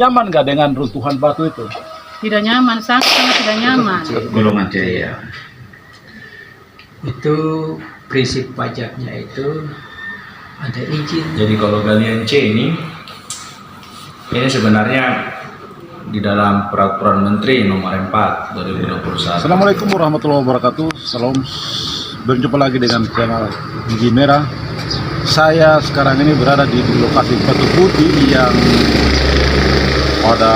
Nyaman nggak dengan runtuhan batu itu? Tidak nyaman, sangat tidak nyaman. Golongan C ya. Itu prinsip pajaknya itu ada izin. Jadi kalau galian C ini sebenarnya di dalam peraturan Menteri nomor 4 2021. Assalamualaikum warahmatullahi wabarakatuh. Salam. Berjumpa lagi dengan channel Gigi Merah. Saya sekarang ini berada di lokasi Batu Putih yang pada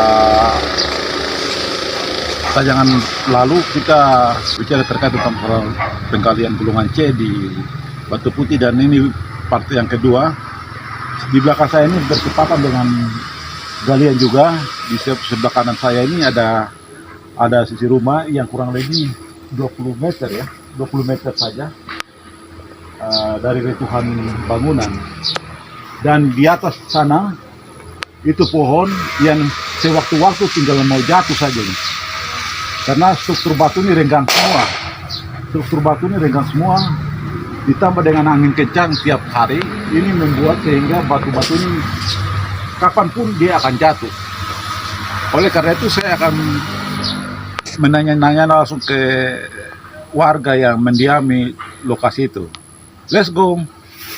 tayangan lalu kita bicara terkait tentang penggalian golongan C di Batu Putih, dan ini part yang kedua. Di belakang saya ini bertepatan dengan galian juga. Di sebelah kanan saya ini ada sisi rumah yang kurang lebih 20 meter ya, 20 meter saja dari reruntuhan bangunan. Dan di atas sana itu pohon yang sewaktu-waktu tinggal mau jatuh saja ini. Karena struktur batu ini renggang semua. Struktur batu ini renggang semua, ditambah dengan angin kencang tiap hari, ini membuat sehingga batu-batu ini kapanpun dia akan jatuh. Oleh karena itu saya akan menanya-nanya langsung ke warga yang mendiami lokasi itu. Let's go.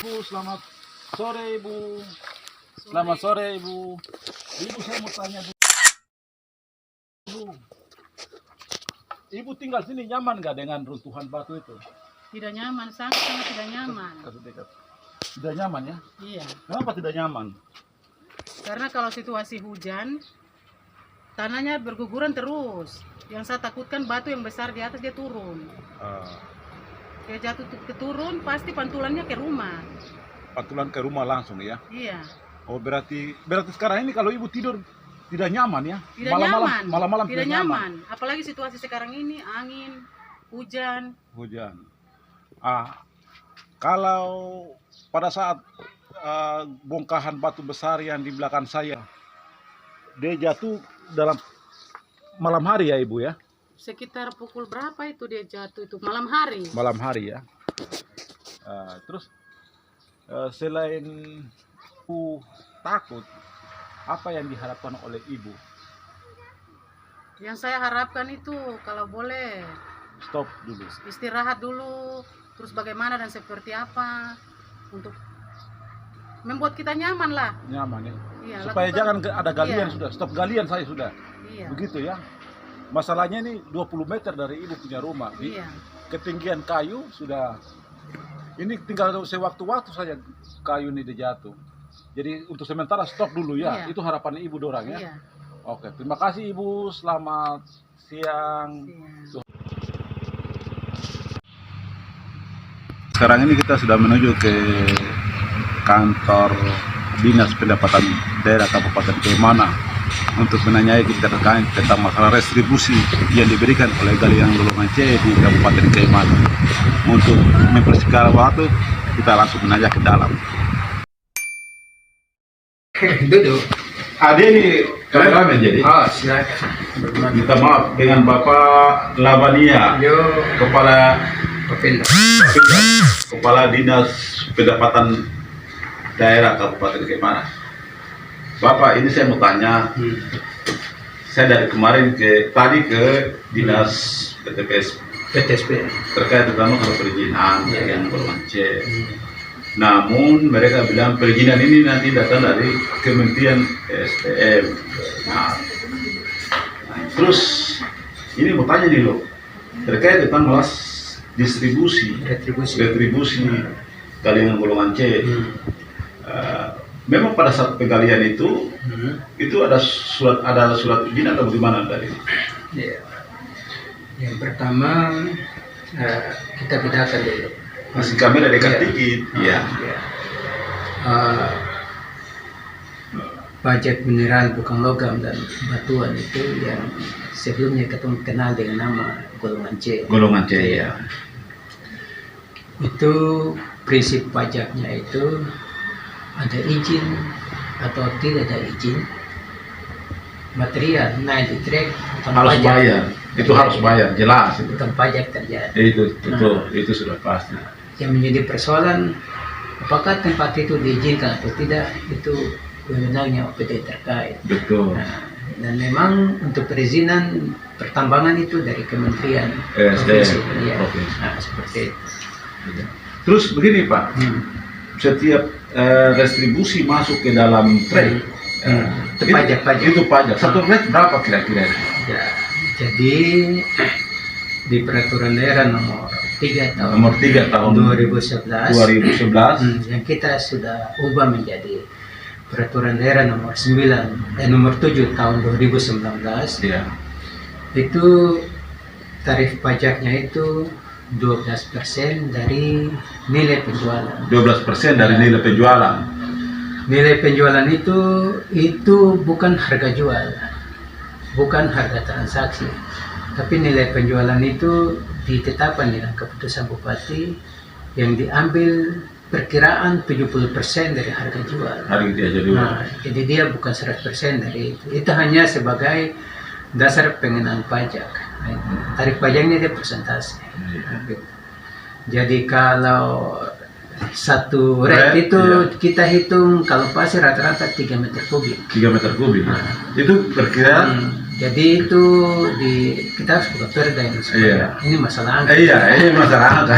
Ibu, selamat sore Ibu. Selamat sore Ibu. Ibu, saya mau tanya dulu. Ibu tinggal sini nyaman nggak dengan runtuhan batu itu? Tidak nyaman, sangat tidak nyaman. Tidak nyaman ya? Iya. Kenapa tidak nyaman? Karena kalau situasi hujan, tanahnya berguguran terus. Yang saya takutkan batu yang besar di atas dia turun. Dia jatuh ke turun, pasti pantulannya ke rumah. Pantulan ke rumah langsung ya? Iya. Oh, berarti sekarang ini kalau Ibu tidur tidak nyaman ya? Tidak nyaman. Malam-malam tidak nyaman. Apalagi situasi sekarang ini, angin, hujan. Kalau pada saat bongkahan batu besar yang di belakang saya, dia jatuh dalam malam hari ya Ibu ya? Sekitar pukul berapa itu dia jatuh itu? Malam hari. Malam hari ya. Terus selain Ibu takut, apa yang diharapkan oleh Ibu? Yang saya harapkan itu kalau boleh Stop dulu. istirahat dulu, terus bagaimana dan seperti apa untuk membuat kita nyaman lah. Nyaman ya. Iya, Supaya jangan ada galian. Iya. Sudah. Stop galian saya sudah. Iya. Begitu ya. Masalahnya ini 20 meter dari Ibu punya rumah. Di Iya. ketinggian kayu sudah. Ini tinggal sewaktu-waktu saja kayu ini dia jatuh. Jadi untuk sementara stop dulu ya. Iya. Itu harapan Ibu dorang ya. Iya. Oke, terima kasih Ibu. Selamat siang. Iya. Sekarang ini kita sudah menuju ke kantor Dinas Pendapatan Daerah Kabupaten Kaimana untuk menanyai kita terkait tentang masalah restribusi yang diberikan oleh galian golongan C di Kabupaten Kaimana. Untuk mempersingkat waktu, kita langsung menanya ke dalam. Duduk. Ade ini kameramen jadi. Silakan. Minta maaf dengan Bapak Labania, Yo, Kepala Dinas Pendapatan Daerah Kabupaten Kaimana. Bapak, ini saya mau tanya. Saya dari kemarin tadi ke Dinas PTSP terkait dengan masalah perizinan yang golongan C. Namun mereka bilang perizinan ini nanti datang dari Kementerian SDM. Nah, terus ini mau tanya nih loh, terkait tentang masalah retribusi galian golongan C. Memang pada saat penggalian itu ada surat izin atau bagaimana dari? Ya. Yang pertama kita bedakan dulu. Masih kamera dekat dikit. Iya. Pajak mineral bukan logam dan batuan itu yang sebelumnya kita kenal dengan nama golongan C. Golongan C ya. Itu prinsip pajaknya itu ada izin atau tidak ada izin. Material naik di trek Harus bayar. Itu harus bayar, jelas itu. bukan pajak terjadi. Itu itu sudah pasti. Yang menjadi persoalan apakah tempat itu diizinkan atau tidak, itu wewenangnya OPD terkait. Betul. Nah, dan memang untuk perizinan pertambangan itu dari Kementerian ESDM, ya. Provinsi. Nah, seperti itu. Terus begini Pak, setiap restribusi masuk ke dalam trade, Itu pajak-pajak. itu pajak. Satu rate berapa kira-kira? Ya, jadi di peraturan daerah nomor 3 tahun Nomor 3 tahun 2011 2011. yang kita sudah ubah menjadi peraturan daerah nomor 7 tahun 2019. Iya. Itu tarif pajaknya itu 12% dari nilai penjualan. 12% dari nilai penjualan. Nilai penjualan itu bukan harga jual, bukan harga transaksi, tapi nilai penjualan itu ditetapkan dengan keputusan bupati yang diambil perkiraan 70% dari harga jual. Hari ini aja dulu. Nah, jadi dia bukan 100% dari itu. Itu hanya sebagai dasar pengenaan pajak. Tarif pajaknya dia persentase. Jadi kalau satu rate itu kita hitung kalau pasir rata-rata 3 meter kubik. 3 meter kubik. Itu perkiraan. Jadi itu kita harus buka perda ini supaya ini masalah angka. Iya, ini masalah angka.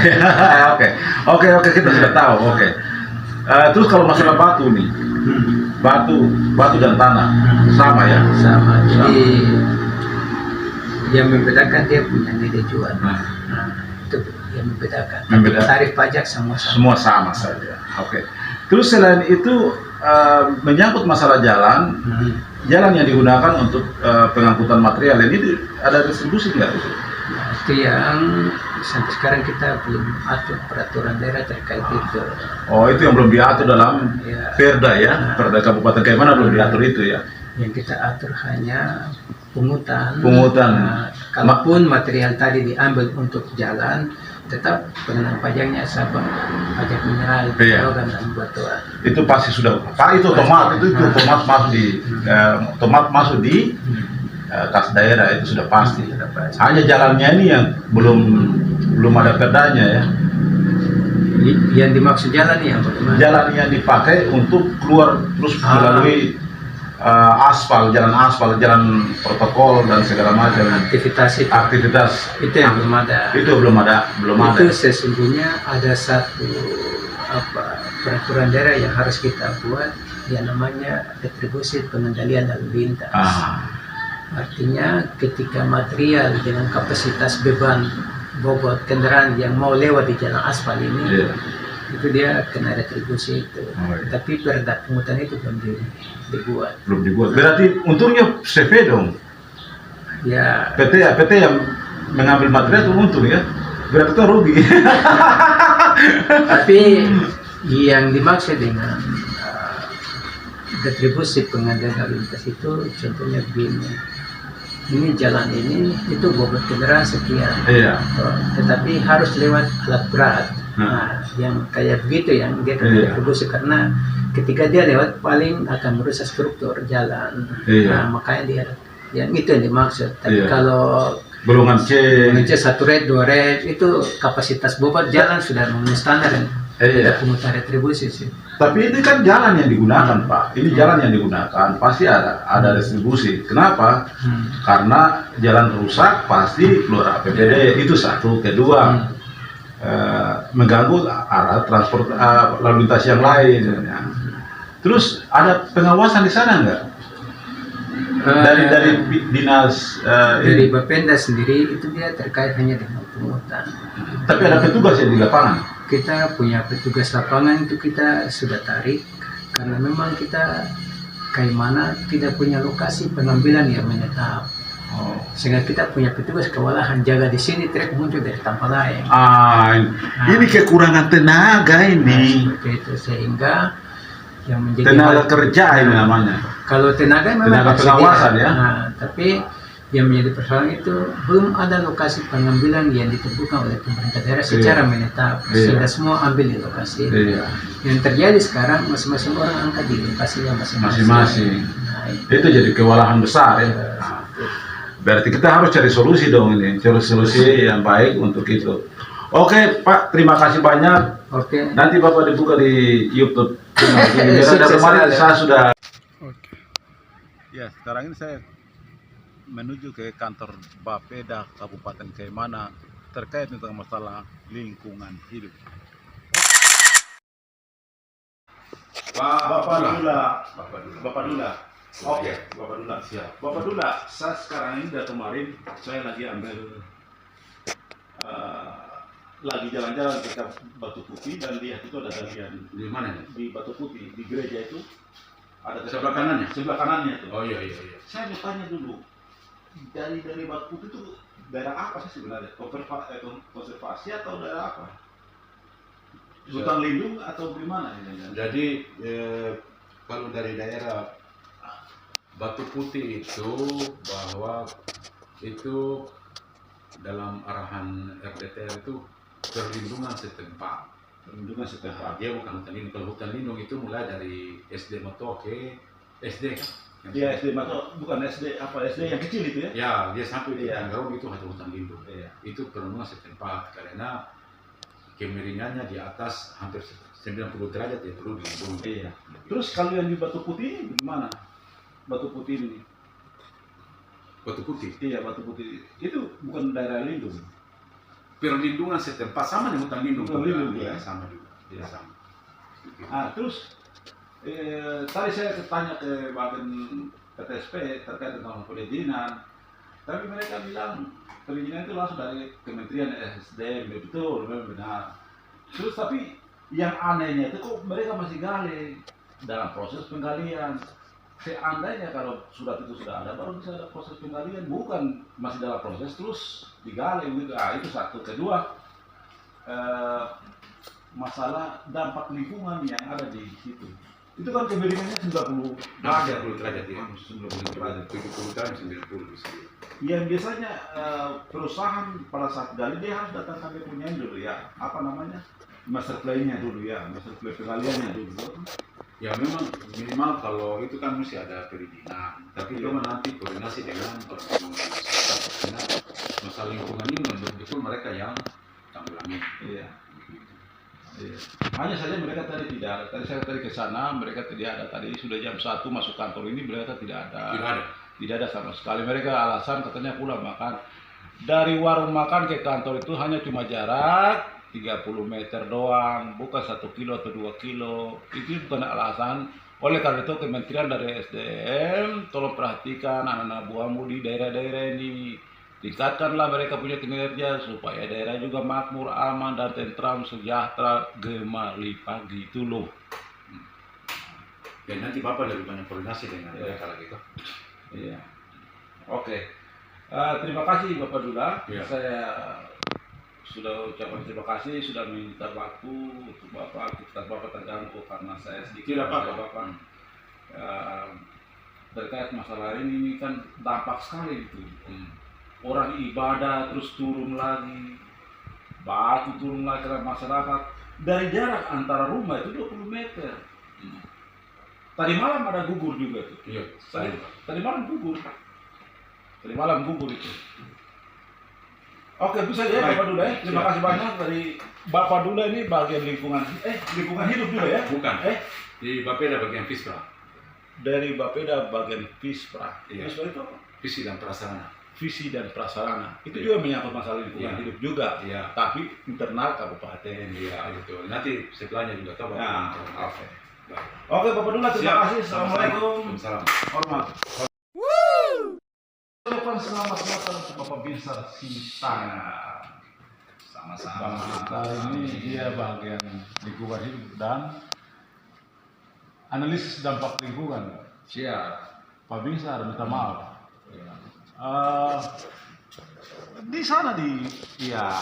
Oke, kita sudah tahu. Oke. Terus kalau masalah batu nih, batu dan tanah sama ya? Sama. Jadi yang membedakan dia punya nilai jual. Itu yang membedakan. Tarif pajak semua sama saja. Oke. Terus selain itu menyangkut masalah jalan, jalan yang digunakan untuk pengangkutan material ini ada distribusi nggak? Nah, itu yang sampai sekarang kita belum atur peraturan daerah terkait itu. Oh, itu yang belum diatur dalam Perda ya, Perda Kabupaten kayak mana belum diatur itu ya? Yang kita atur hanya pungutan. Pungutan. Kalaupun material tadi diambil untuk jalan, tetap pengenaan pajaknya sama pajak mineral, logam dan batuan. Itu pasti sudah, Pak, itu otomatis otomat masuk di kas daerah, itu sudah pasti. Hanya jalannya ini yang belum ada perdanya ya. Yang dimaksud jalan yang bagaimana? Jalan yang dipakai untuk keluar terus melalui jalan protokol dan segala macam aktivitas itu yang belum ada. Itu belum ada. Itu sesungguhnya ada satu peraturan daerah yang harus kita buat, yang namanya retribusi pengendalian lalu lintas. Artinya ketika material dengan kapasitas beban bobot kendaraan yang mau lewat di jalan aspal ini, itu dia kena retribusi itu. Tapi perda pungutan itu belum dibuat. Berarti untungnya CV dong. Ya. PT yang mengambil material itu untung ya. Berarti itu rugi. Tapi yang dimaksud dengan retribusi pengendalian lalu lintas itu contohnya begini. Ini jalan ini itu bobot kendaraan sekian. Tetapi harus lewat alat berat. Nah, yang kayak begitu yang dia kena retribusi karena ketika dia lewat paling akan merusak struktur jalan. Nah, makanya dia yang itu yang dimaksud. Tapi kalau golongan C 1 rate 2 rate itu kapasitas bobot jalan sudah memenuhi standar dan tidak pungutan retribusi sih. Tapi ini kan jalan yang digunakan Pak. Ini jalan yang digunakan pasti ada retribusi. Kenapa? Karena jalan rusak pasti keluar APBD. Itu satu. Kedua, mengganggu arah transport lalu lintas yang lain. Terus ada pengawasan di sana nggak? Dari dinas dari Bapenda sendiri itu dia terkait hanya dengan pungutan. Tapi ada petugas yang di lapangan. Kita punya petugas lapangan itu kita sudah tarik karena memang kita kayak mana tidak punya lokasi pengambilan yang menetap. Sehingga kita punya petugas kewalahan jaga di sini truk muncul dari tanpa lain. Ini kekurangan tenaga ini. Seperti itu sehingga yang menjadi tenaga kerja ini namanya. Kalau tenaga memang tenaga pengawasan ya. Tapi yang menjadi persoalan itu belum ada lokasi pengambilan yang ditentukan oleh pemerintah daerah secara menetap sehingga semua ambil di lokasi. Yang terjadi sekarang masing-masing orang angkat di lokasinya masing-masing. Itu jadi kewalahan besar ya. Berarti kita harus cari solusi dong ini, cari solusi yang baik untuk itu. Oke Pak, terima kasih banyak. Nanti Bapak dibuka di YouTube. Saya sudah Oke. Ya, sekarang ini saya menuju ke kantor Bapeda Kabupaten Kaimana terkait tentang masalah lingkungan hidup. Bapak Dula. Oke, Bapak Dula. Siap. Bapak Dula, saya sekarang ini dari kemarin saya lagi ambil lagi jalan-jalan ke Batu Putih dan lihat itu ada galian. Di mana nih? Di Batu Putih, di gereja itu ada Sebelah kanannya? Sebelah kanannya tuh. Oh iya. Saya mau tanya dulu, dari Batu Putih itu daerah apa sih sebenarnya? Konservasi atau daerah apa? Hutan lindung atau gimana? Jadi kalau dari daerah Batu Putih itu bahwa itu dalam arahan RDTR itu perlindungan setempat. Perlindungan setempat. Dia bukan hutan lindung. Kalau hutan lindung itu mulai dari SD Matoke, SD kan? Iya, SD Mato, bukan SD apa SD yang kecil itu ya? Ya, dia sampai di Iya. Tanggaung itu ada hutan lindung. Iya. Itu perlindungan setempat karena kemiringannya di atas hampir 90 derajat ya perlu dilindungi. Iya. Terus kalau yang di Batu Putih gimana? Batu Putih ini? Batu Putih. Iya, Batu Putih itu bukan daerah lindung. Perlindungan setempat sama dengan hutan lindung. Hutan lindung, ya? Sama juga. Iya. Sama. Ah, terus tadi saya tanya ke bagian PTSP terkait dengan perizinan, tapi mereka bilang perizinan itu langsung dari Kementerian SDM, betul, memang benar. Terus tapi yang anehnya itu kok mereka masih gali dalam proses penggalian. Seandainya kalau surat itu sudah ada, baru bisa ada proses penggalian, bukan masih dalam proses terus digali gitu. Ah, itu satu. Kedua, masalah dampak lingkungan yang ada di situ. Itu kan kemiringannya 90 90 derajat ya. 90 derajat. 70 derajat 90 bisa. Yang biasanya perusahaan pada saat gali dia harus datangkan dia punya dulu ya, apa namanya, master plan-nya dulu ya, master plan penggaliannya dulu. Ya memang minimal kalau itu kan mesti ada perizinan. Tapi itu nanti koordinasi dengan orang-orang karena masalah lingkungan ini betul mereka yang tanggulangi. Iya. Iya. Hanya saja mereka tadi saya tadi ke sana, mereka tidak ada. Tadi sudah jam 1 masuk kantor ini mereka tidak ada. Tidak ada. Tidak ada sama sekali. Mereka alasan katanya pulang makan. Dari warung makan ke kantor itu hanya cuma jarak 30 meter doang, bukan 1 kilo atau 2 kilo. Itu bukan alasan. Oleh karena itu Kementerian dari SDM tolong perhatikan anak-anak buahmu di daerah-daerah ini. Tingkatkanlah mereka punya kinerja supaya daerah juga makmur, aman, dan tentram, sejahtera, gemali pagi itu loh. Dan nanti Bapak lebih banyak koordinasi dengan mereka lagi kok. Iya. Oke. Terima kasih Bapak Dula. Iya. Saya sudah ucapkan terima kasih sudah minta waktu untuk Bapak. Kita Bapak terganggu karena saya sedikit Tidak apa-apa. Bapak. Terkait masalah ini kan dampak sekali itu. Orang ibadah terus turun lagi, batu turun lagi ke masyarakat dari jarak antara rumah itu 20 meter. Tadi malam ada gugur juga tuh. Iya. Tadi malam gugur. Tadi malam gugur itu. Oke, itu saja ya Bapak Dula ya. Terima kasih banyak dari Bapak Dula ini bagian lingkungan hidup juga ya. Bukan. Di Bapeda bagian Fispra. Dari Bapeda bagian Fispra. Iya. Fispra itu apa? Visi dan prasarana. Visi dan prasarana. Itu Iya. juga menyangkut masalah lingkungan Iya. hidup juga. Iya. Tapi internal kabupaten. Iya, betul. Nanti setelahnya juga tahu Bapak. Ya, Bapak. oke. Baik. Oke Bapak Dula, terima Siap. kasih. Assalamualaikum. Waalaikumsalam. Hormat. Telepon selamat datang untuk Bapak Binsar Sintana. Sama-sama. Ini dia bagian lingkungan hidup dan analisis dampak lingkungan. Siap. Pak Binsar, minta maaf. Di sana iya.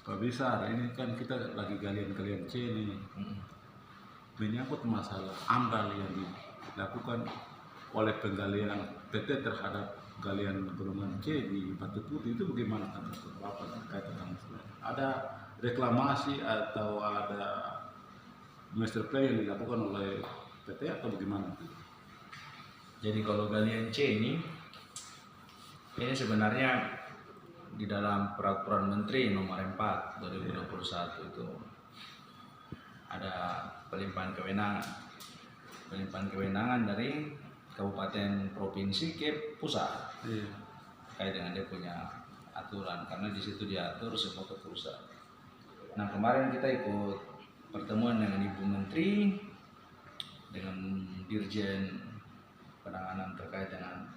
Pak Binsar, ini kan kita lagi galian-galian C ini. Menyangkut masalah AMDAL yang dilakukan oleh penggalian PT terhadap galian golongan C di Batu Putih itu bagaimana kan Bapak terkait dengan masalah? Ada reklamasi atau ada master plan yang dilakukan oleh PT atau bagaimana? Jadi kalau galian C ini sebenarnya di dalam peraturan Menteri nomor 4 2021 itu ada pelimpahan kewenangan pelimpahan kewenangan dari kabupaten provinsi ke pusat terkait dengan dia punya aturan, karena di situ diatur semua ke pusat. Nah kemarin kita ikut pertemuan dengan Ibu Menteri, dengan Dirjen Penanganan terkait dengan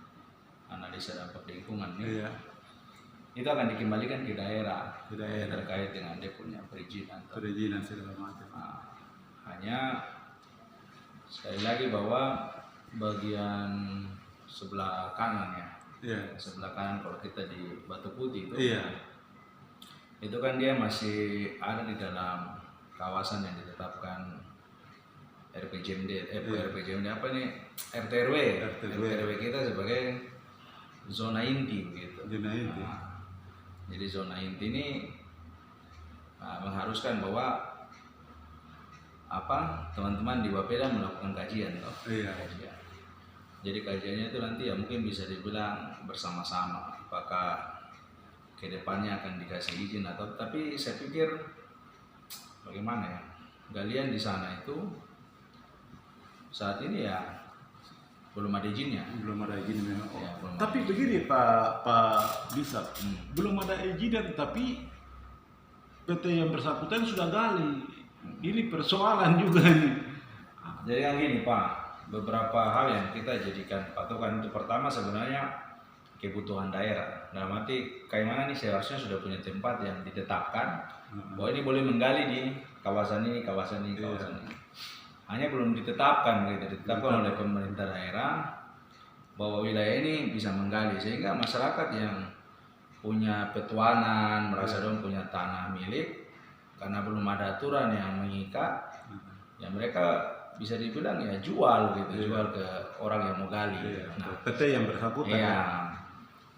analisa dampak lingkungan nih. Itu akan dikembalikan ke daerah, terkait dengan dia punya perizinan segala macam. Nah, hanya sekali lagi bahwa bagian sebelah kanan sebelah kanan kalau kita di Batu Putih itu itu kan dia masih ada di dalam kawasan yang ditetapkan RPJMD apa nih, RTRW kita sebagai zona inti gitu. Jadi zona inti ini mengharuskan bahwa teman-teman di Bapeda melakukan kajian toh. Kajian. Jadi kajiannya itu nanti ya mungkin bisa dibilang bersama-sama apakah kedepannya akan dikasih izin atau, tapi saya pikir bagaimana ya, galian di sana itu saat ini ya belum ada izinnya. Belum ada izin memang. Ya, belum Tapi ada. begini Pak Bisa, belum ada izin tapi PT yang bersangkutan sudah gali. Ini persoalan juga nih. Jadi yang gini Pak, beberapa hal yang kita jadikan patokan itu pertama sebenarnya kebutuhan daerah. Dalam arti kayak mana nih seharusnya sudah punya tempat yang ditetapkan bahwa ini boleh menggali di kawasan ini. Hanya belum ditetapkan oleh pemerintah daerah bahwa wilayah ini bisa menggali, sehingga masyarakat yang punya petuanan merasa dong punya tanah milik karena belum ada aturan yang mengikat, ya mereka bisa dibilang ya jual ke orang yang mau gali. Nah, PT yang bersangkutan. iya,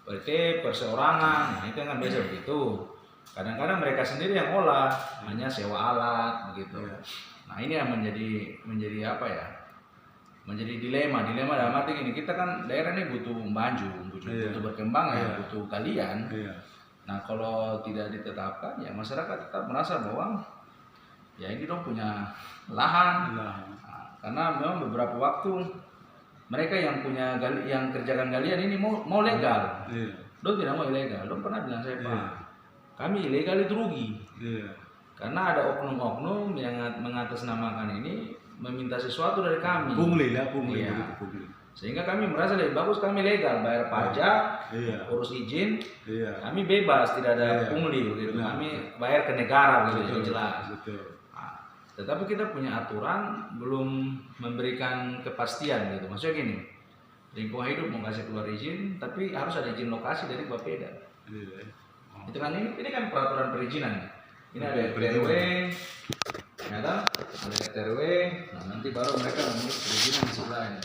PT perseorangan, nah itu kan biasa begitu. Kadang-kadang mereka sendiri yang olah, hanya sewa alat begitu. Nah ini yang menjadi apa ya? Menjadi dilema dalam arti ini, kita kan daerah ini butuh maju, butuh berkembang ya, butuh kalian. Nah kalau tidak ditetapkan ya masyarakat tetap merasa bahwa ya ini dong punya lahan. Nah, karena memang beberapa waktu mereka yang punya yang kerjakan galian ini mau legal, dong tidak mau ilegal. Dong pernah bilang saya Pak, kami ilegal itu rugi. Karena ada oknum-oknum yang mengatasnamakan ini meminta sesuatu dari kami. Pungli. Sehingga kami merasa lebih bagus kami legal, bayar pajak, urus izin, kami bebas, tidak ada pungli gitu. Kami bayar ke negara gitu, jelas. Nah, tetapi kita punya aturan belum memberikan kepastian gitu. Maksudnya gini, lingkungan hidup mau kasih keluar izin, tapi harus ada izin lokasi dari Bapeda. Itu kan ini kan peraturan perizinan. Ini ada RTRW, ada RTRW, nah nanti baru mereka mengurus perizinan di sebelah ini.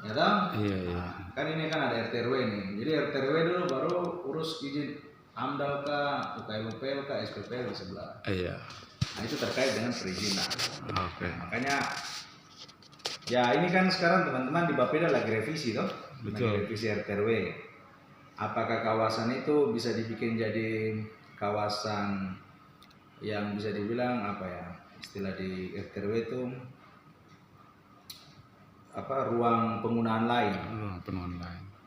Ya toh? Iya. Kan ini kan ada RTRW nih. Jadi RTRW dulu baru urus izin AMDAL kah, UKLUPL kah, SPPL di sebelah. Iya. Nah itu terkait dengan perizinan. Makanya ya ini kan sekarang teman-teman di Bapeda lagi revisi toh. Lagi revisi RTRW. Apakah kawasan itu bisa dibikin jadi kawasan yang bisa dibilang apa ya, istilah di RTRW itu apa, ruang penggunaan lain.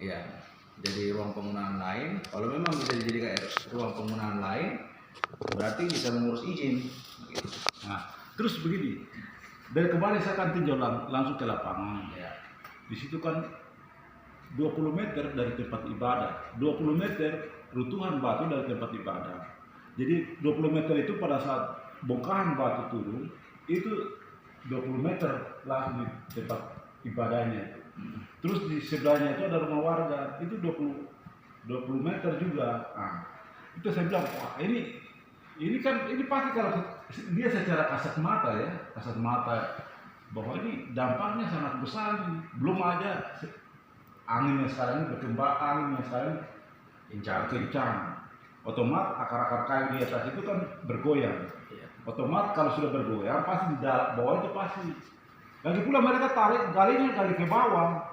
Ya, jadi ruang penggunaan lain. Kalau memang bisa dijadikan ruang penggunaan lain, berarti bisa mengurus izin. Nah, terus begini, dari kemarin saya kan tinjau langsung ke lapangan. Di situ kan 20 meter dari tempat ibadah, 20 meter runtuhan batu dari tempat ibadah. Jadi 20 meter itu pada saat bongkahan batu turun, itu 20 meter langsung di tempat ibadahnya. Terus di sebelahnya itu ada rumah warga, itu 20 meter juga. Nah, itu saya bilang, wah ini pasti kalau dia secara kasat mata bahwa ini dampaknya sangat besar. Belum aja anginnya sekarang ini berkembang, anginnya sekarang kencang. Otomatis akar-akar kayu di atas itu kan bergoyang. Otomatis kalau sudah bergoyang pasti di bawah itu pasti. Lagi pula mereka tarik galinya gali ke bawah,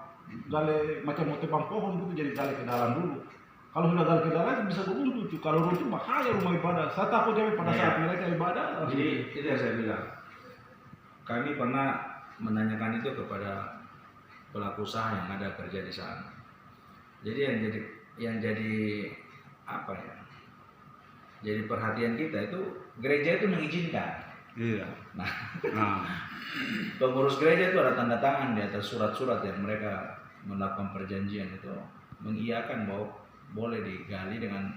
gali macam mau tebang pohon gitu, jadi gali ke dalam dulu. Kalau sudah gali ke dalam bisa runtuh. Kalau runtuh bahaya rumah ibadah. Saya takut jadi pada saat mereka ibadah. Jadi itu yang saya bilang. Kami pernah menanyakan itu kepada pelaku usaha yang ada kerja di sana. Jadi yang jadi apa ya? Jadi perhatian kita itu gereja itu mengizinkan. Iya. Nah, Nah, pengurus gereja itu ada tanda tangan di atas surat-surat yang mereka melakukan perjanjian itu mengiyakan bahwa boleh digali dengan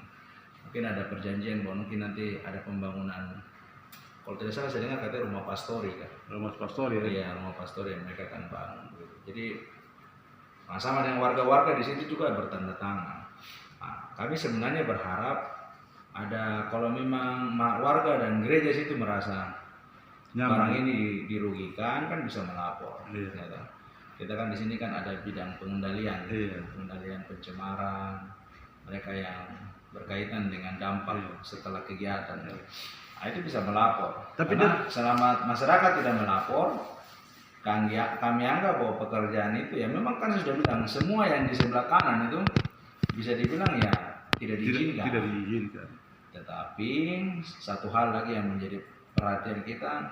mungkin ada perjanjian bahwa mungkin nanti ada pembangunan. Kalau tidak salah saya dengar katanya rumah pastori kan. rumah pastor ya. Iya, rumah pastori yang mereka akan bangun. Gitu. Jadi sama dengan warga-warga di situ juga bertanda tangan. Nah, kami sebenarnya berharap ada kalau memang warga dan gereja situ merasa barang ini dirugikan kan bisa melapor. Iya. Ya, toh. Kita kan di sini kan ada bidang pengendalian, Iya. pengendalian pencemaran, mereka yang berkaitan dengan dampak setelah kegiatan. Nah, itu bisa melapor. Tapi karena selama masyarakat tidak melapor, kami anggap bahwa pekerjaan itu ya memang kan sudah bilang semua yang di sebelah kanan itu bisa dibilang ya tidak diizinkan. Tidak diizinkan. Tetapi satu hal lagi yang menjadi perhatian kita,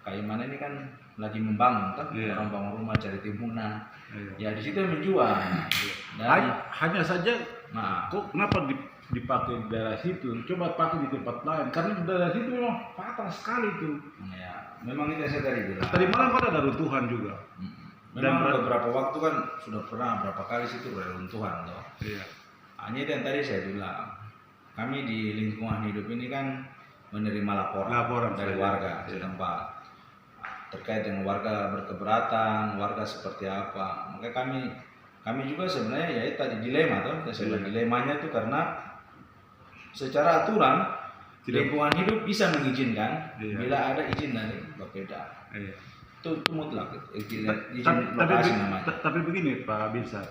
Kaiman ini kan lagi membangun kan, Iya. orang bangun rumah cari timunan, Iya. ya di situ menjual. Dan, Hanya saja nah, kok kenapa dipakai di daerah situ? Coba pakai di tempat lain karena di daerah situ memang fatal sekali tuh. ya memang itu yang saya tadi bilang. Tadi malam kan ada runtuhan juga. Memang beberapa waktu kan sudah pernah berapa kali situ beruntuhan toh. Iya. Hanya itu yang tadi saya bilang. Kami di lingkungan hidup ini kan menerima laporan dari saja. warga Iya. setempat terkait dengan warga berkeberatan, warga seperti apa. Maka kami juga sebenarnya ya itu tadi dilema toh. Saya bilang dilemanya itu karena secara aturan lingkungan hidup bisa mengizinkan bila ada izin dari Bapeda. Iya. Itu mutlak izin Tapi, lokasi namanya. tapi begini Pak Binsar,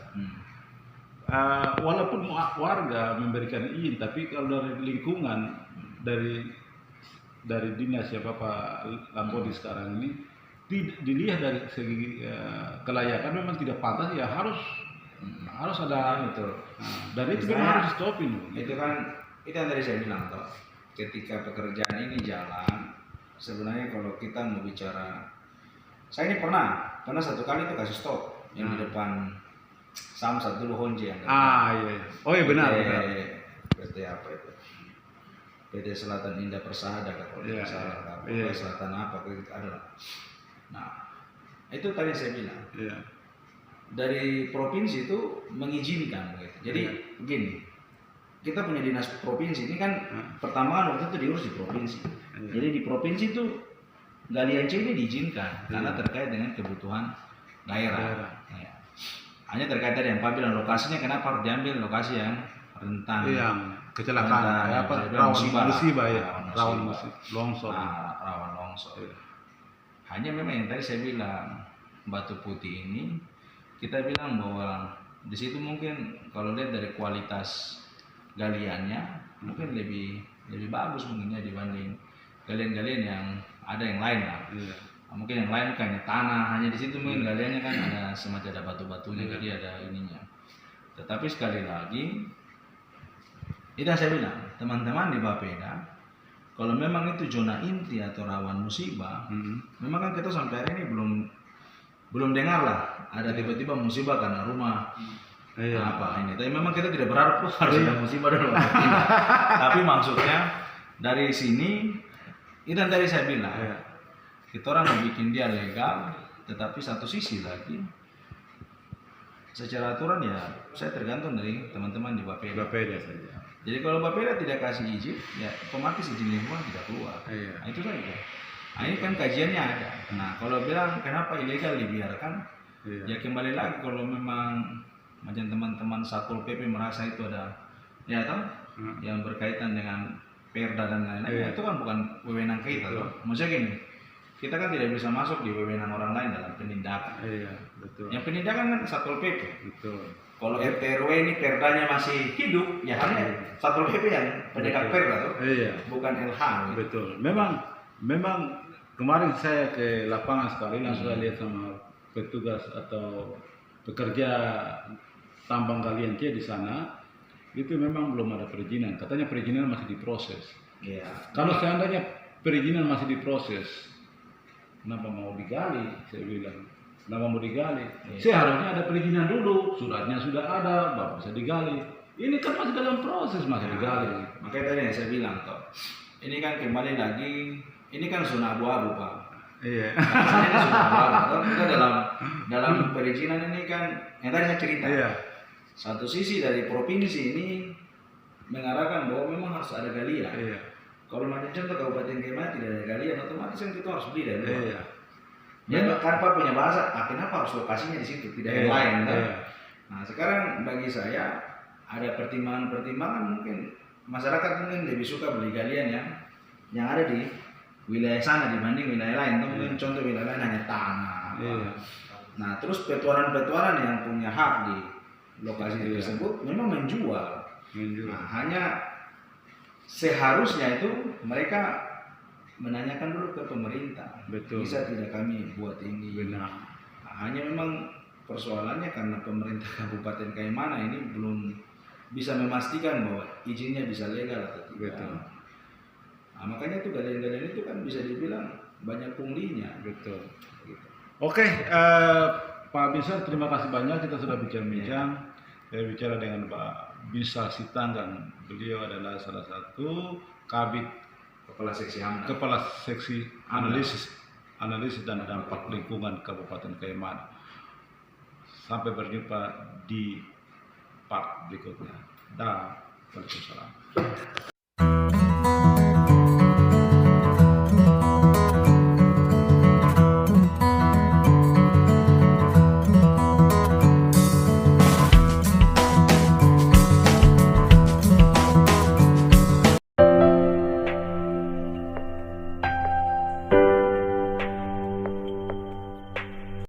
walaupun warga memberikan izin, tapi kalau dari lingkungan dari dinas ya Bapak Lampodi sekarang ini dilihat dari segi kelayakan memang tidak pantas ya harus ada itu. dan itu memang harus stopin. Itu kan itu yang tadi saya bilang toh. Ketika pekerjaan ini jalan, sebenarnya kalau kita mau bicara, saya ini pernah satu kali itu kasih stop yang di depan Samsat dulu Honje yang Iya. Oh iya benar. PT apa itu? PT Selatan Indah Persada kalau tidak salah. Iya. Selatan apa itu adalah. Nah, itu tadi saya bilang. Iya. Dari provinsi itu mengizinkan begitu. Jadi begini, kita punya dinas provinsi ini kan pertama kan waktu itu diurus di provinsi. Jadi di provinsi itu galian C ini diizinkan karena terkait dengan kebutuhan daerah. Ya. Hanya terkait tadi yang Pak bilang lokasinya kenapa harus diambil lokasi yang rentan. Yang kecelakaan rawan musibah ya. Rawan longsor. Rawan longsor. Hanya memang yang tadi saya bilang Batu Putih ini kita bilang bahwa di situ mungkin kalau lihat dari kualitas galiannya mungkin lebih bagus mungkinnya dibanding galian-galian yang ada yang lain lah. Mungkin yang lain kayaknya tanah, hanya di situ mungkin galiannya kan ada semacam ada batu-batunya jadi ada ininya. Tetapi sekali lagi itu yang saya bilang teman-teman di Bapeda kalau memang itu zona inti atau rawan musibah, memang kan kita sampai hari ini belum dengar lah ada tiba-tiba musibah karena rumah apa ini. Tapi memang kita tidak berharap harus ada musibah dan tapi maksudnya dari sini itu yang tadi saya bilang kita orang mau bikin dia legal, tetapi satu sisi lagi secara aturan ya saya tergantung dari teman-teman di Bapeda saja. Jadi kalau Bapeda tidak kasih izin, ya otomatis izin lingkungan tidak keluar. Nah, itu saja. Nah, ini kan kajiannya ada. Nah, kalau bilang kenapa ilegal dibiarkan, ya kembali lagi kalau memang macam teman-teman Satpol PP merasa itu ada, ya tahu, yang berkaitan dengan perda dan lain-lain, itu kan bukan wewenang kita, maksudnya gini. Kita kan tidak bisa masuk di wewenang orang lain dalam penindakan. Betul. Yang penindakan kan Satpol PP. Betul. Kalau RT RW ini perdanya masih hidup, ya hanya Satpol PP yang pendekat perda tuh, bukan LH. Betul. Memang kemarin saya ke lapangan sekali langsung lihat sama petugas atau pekerja tambang galian C di sana, itu memang belum ada perizinan. Katanya perizinan masih diproses. Kalau seandainya perizinan masih diproses, kenapa mau digali? Saya bilang, kenapa mau digali? Iya. Seharusnya ada perizinan dulu, suratnya sudah ada, baru bisa digali. Ini kan masih dalam proses, masih digali. Makanya tadi yang saya bilang toh, ini kan kembali lagi, ini kan zona abu-abu Pak. Iya. Ini zona abu-abu. Kita dalam perizinan ini kan, yang tadi saya cerita. Iya. Satu sisi dari provinsi ini mengarahkan bahwa memang harus ada galian. Iya. Kalau macam contoh Kabupaten Kemah tidak ada galian, otomatis kan kita harus beli dari luar. Iya. Ya kan Pak punya bahasa, kenapa harus lokasinya di situ, tidak yang Iya. lain kan? Iya. Nah sekarang bagi saya ada pertimbangan-pertimbangan, mungkin masyarakat mungkin lebih suka beli galian yang ada di wilayah sana dibanding wilayah lain. Mungkin contoh wilayah lain hanya tanah. Iya. Nah terus petualan-petualan yang punya hak di lokasi Iya. tersebut memang menjual. Menjual. Nah, hanya seharusnya itu mereka menanyakan dulu ke pemerintah. Betul. Bisa tidak kami buat ini? Benar. Nah, hanya memang persoalannya karena pemerintah Kabupaten Kaimana ini belum bisa memastikan bahwa izinnya bisa legal atau tidak. Betul. Nah, makanya tuh galian-galian itu kan bisa dibilang banyak punglinya. Betul. Gitu. Oke, Pak Binsar, terima kasih banyak. Kita sudah bincang-bincang. Saya bicara dengan Pak Binsar Sitanggang. Beliau adalah salah satu kabit Kepala Seksi AMDA. Kepala Seksi Analisis dan Dampak Lingkungan Kabupaten Kaimana. Sampai berjumpa di part berikutnya. Waalaikumsalam.